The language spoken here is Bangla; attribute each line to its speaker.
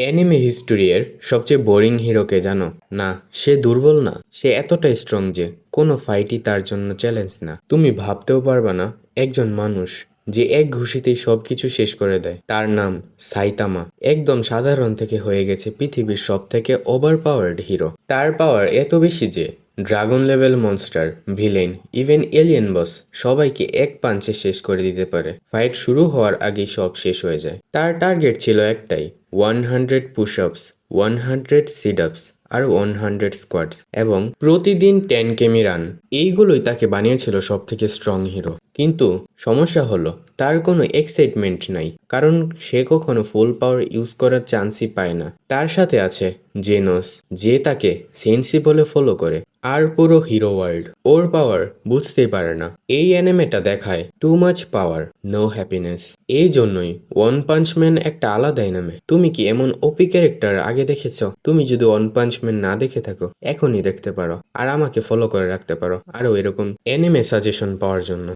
Speaker 1: অ্যানিমে হিস্টোরি এর সবচেয়ে বোরিং হিরোকে জানো? না, সে দুর্বল না, সে এতটাই স্ট্রং যে কোনো ফাইটই তার জন্য চ্যালেঞ্জ না। তুমি ভাবতেও পারবা না একজন মানুষ যে এক ঘুষিতেই সবকিছু শেষ করে দেয়। তার নাম সাইতামা। একদম সাধারণ থেকে হয়ে গেছে পৃথিবীর সব থেকে ওভার পাওয়ার্ড হিরো। তার পাওয়ার এত বেশি যে dragon level monster, villain, even alien boss সবাইকে এক পাঞ্চে শেষ করে দিতে পারে। ফাইট শুরু হওয়ার আগেই সব শেষ হয়ে যায়। তার টার্গেট ছিল একটাই, 100 পুশ আপস, 100 সিট আপস আর 100 স্কোয়াডস এবং প্রতিদিন 10 কেমি রান। এইগুলোই তাকে বানিয়েছিল সব থেকে স্ট্রং হিরো। কিন্তু সমস্যা হলো তার কোনো এক্সাইটমেন্ট নাই, কারণ সে কখনো ফুল পাওয়ার ইউজ করার চান্সই পায় না। তার সাথে আছে জেনোস, যে তাকে সেন্সি বলে ফলো করে, আর পুরো হিরো ওয়ার্ল্ড ওর পাওয়ার বুঝতেই পারে না। এই অ্যানিমেটা দেখায় টু মাচ পাওয়ার, নো হ্যাপিনেস। এই জন্যই ওয়ান পাঞ্চ ম্যান একটা আলাদা অ্যানিমে। তুমি কি এমন ওপি ক্যারেক্টার আগে দেখেছো? তুমি যদি ওয়ান পাঞ্চ ম্যান না দেখে থাকো এখনই দেখতে পারো, আর আমাকে ফলো করে রাখতে পারো আরও এরকম অ্যানিমে সাজেশন পাওয়ার জন্য।